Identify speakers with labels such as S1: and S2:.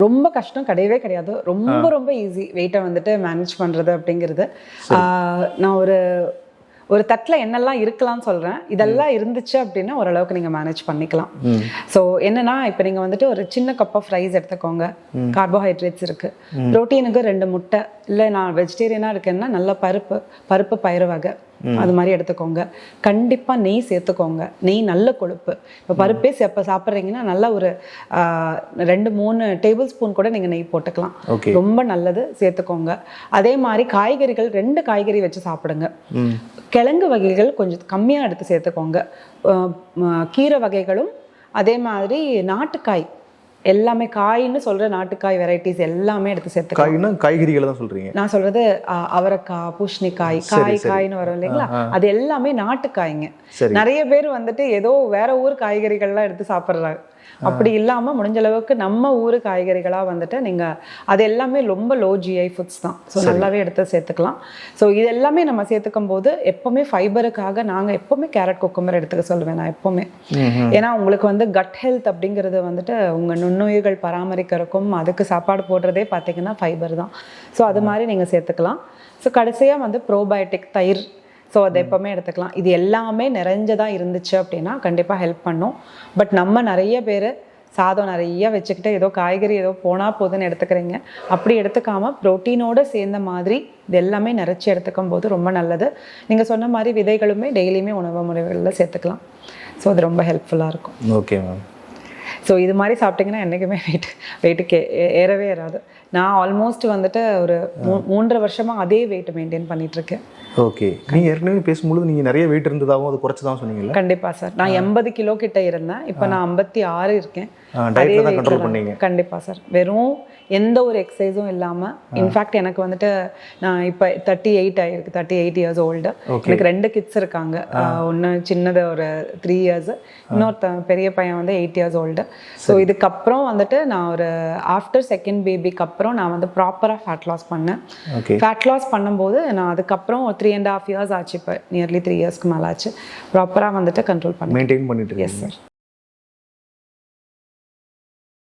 S1: ரொம்ப கஷ்டம் கிடையவே கிடையாது. ரொம்ப ரொம்ப ஈஸி வெயிட்டை வந்துட்டு மேனேஜ் பண்ணுறது அப்படிங்கிறது. நான் ஒரு தட்டில் என்னெல்லாம் இருக்கலாம்னு சொல்கிறேன். இதெல்லாம் இருந்துச்சு அப்படின்னா ஓரளவுக்கு நீங்கள் மேனேஜ் பண்ணிக்கலாம். ஸோ என்னன்னா, இப்போ நீங்கள் வந்துட்டு ஒரு சின்ன கப் ஆஃப் ரைஸ் எடுத்துக்கோங்க. கார்போஹைட்ரேட்ஸ் இருக்குது. ப்ரோட்டீனுக்கு 2 முட்டை, இல்லை நான் வெஜிடேரியனாக இருக்கேன்னா நல்ல பருப்பு பயிறு வகை அது மாதிரி எடுத்துக்கோங்க. கண்டிப்பாக நெய் சேர்த்துக்கோங்க. நெய் நல்ல கொழுப்பு. இப்போ பருப்பே சாப்பிட்றீங்கன்னா நல்லா ஒரு 2-3 டேபிள் ஸ்பூன் கூட நீங்கள் நெய் போட்டுக்கலாம். ரொம்ப நல்லது, சேர்த்துக்கோங்க. அதே மாதிரி காய்கறிகள் 2 காய்கறி வச்சு சாப்பிடுங்க. கிழங்கு வகைகள் கொஞ்சம் கம்மியாக எடுத்து சேர்த்துக்கோங்க. கீரை வகைகளும் அதே மாதிரி நாட்டுக்காய் எல்லாமே, காய்ன்னு சொல்ற நாட்டுக்காய் வெரைட்டிஸ் எல்லாமே எடுத்து சேர்த்துக்கலாம்.
S2: காய்கறிகளை தான் சொல்றீங்க? நான் சொல்றது
S1: அவரைக்காய், பூசணிக்காய், காய்னு வரும் இல்லைங்களா, அது எல்லாமே நாட்டுக்காய்ங்க. நிறைய பேர் வந்துட்டு ஏதோ வேற ஊர் காய்கறிகள்லாம் எடுத்து சாப்பிட்றாங்க. அப்படி இல்லாமல் முடிஞ்ச அளவுக்கு நம்ம ஊர் காய்கறிகளாக வந்துட்டு நீங்கள் அது எல்லாமே ரொம்ப லோ ஜிஐ ஃபுட்ஸ் தான். ஸோ நல்லாவே எடுத்து சேர்த்துக்கலாம். ஸோ இது எல்லாமே நம்ம சேர்த்துக்கும் போது எப்போவுமே ஃபைபருக்காக நாங்கள் எப்போவுமே கேரட் குக்கும்பர் எடுத்துக்க சொல்லுவேன் நான் எப்போவுமே. ஏன்னா உங்களுக்கு வந்து கட் ஹெல்த் அப்படிங்கிறது வந்துட்டு உங்கள் நுண்ணுயிர்கள் பராமரிக்கிறதுக்கும் அதுக்கு சாப்பாடு போடுறதே பார்த்தீங்கன்னா ஃபைபர் தான். ஸோ அது மாதிரி நீங்கள் சேர்த்துக்கலாம். ஸோ கடைசியாக வந்து ப்ரோபயோட்டிக் தயிர், ஸோ அதை எப்போவுமே எடுத்துக்கலாம். இது எல்லாமே நிறைஞ்சதாக இருந்துச்சு அப்படின்னா கண்டிப்பாக ஹெல்ப் பண்ணும். பட் நம்ம நிறைய பேர் சாதம் நிறைய வச்சுக்கிட்டு ஏதோ காய்கறி ஏதோ போனால் போதுன்னு எடுத்துக்கிறீங்க. அப்படி எடுத்துக்காமல் ப்ரோட்டீனோடு சேர்ந்த மாதிரி இது எல்லாமே நிறைச்சி எடுத்துக்கும் போது ரொம்ப நல்லது. நீங்கள் சொன்ன மாதிரி விதைகளுமே டெய்லியுமே உணவு முறைகளில் சேர்த்துக்கலாம். ஸோ அது ரொம்ப ஹெல்ப்ஃபுல்லாக இருக்கும்.
S2: Okay ma'am.
S1: ஸோ இது மாதிரி சாப்பிட்டிங்கன்னா என்றைக்குமே வெயிட்டுக்கு ஏறவே ஏறாது. நான் ஆல்மோஸ்ட் வந்துட்டு ஒரு 3.5 வருஷமாக அதே வெயிட் மெயின்டைன் பண்ணிகிட்ருக்கேன்.
S2: ஓகே. நீங்கள் ஏற்கனவே பேசும்பொழுது நீங்கள் நிறைய வெயிட் இருந்ததாகவும் அது குறைச்சி தான் சொன்னீங்களா?
S1: கண்டிப்பாக சார். நான் 80 கிலோ கிட்ட இருந்தேன். இப்போ நான் 56 இருக்கேன். கண்டிப்பாக சார். வெறும் எந்த ஒரு எக்ஸசைஸும் இல்லாமல், இன்ஃபேக்ட் எனக்கு வந்துட்டு நான் இப்போ 38 ஆகிருக்கு. 38 இயர்ஸ் ஓல்டு. எனக்கு 2 கிட்ஸ் இருக்காங்க. ஒன்று சின்னது ஒரு 3 இயர்ஸ், இன்னொரு பெரிய பையன் வந்து 8 இயர்ஸ் ஓல்டு. ஸோ இதுக்கப்புறம் வந்துட்டு நான் ஒரு ஆஃப்டர் செகண்ட் பேபிக்கு அப்புறம் நான் வந்து ப்ராப்பராக ஃபேட் லாஸ் பண்ணேன். ஃபேட் லாஸ் பண்ணும்போது நான் அதுக்கப்புறம் 3.5 இயர்ஸ் ஆச்சு. இப்போ நியர்லி 3 இயர்ஸ்க்கு மேலே ஆச்சு. ப்ராப்பராக வந்துட்டு கண்ட்ரோல் பண்ணி மெயின்டைன் பண்ணிட்டு. Yes sir.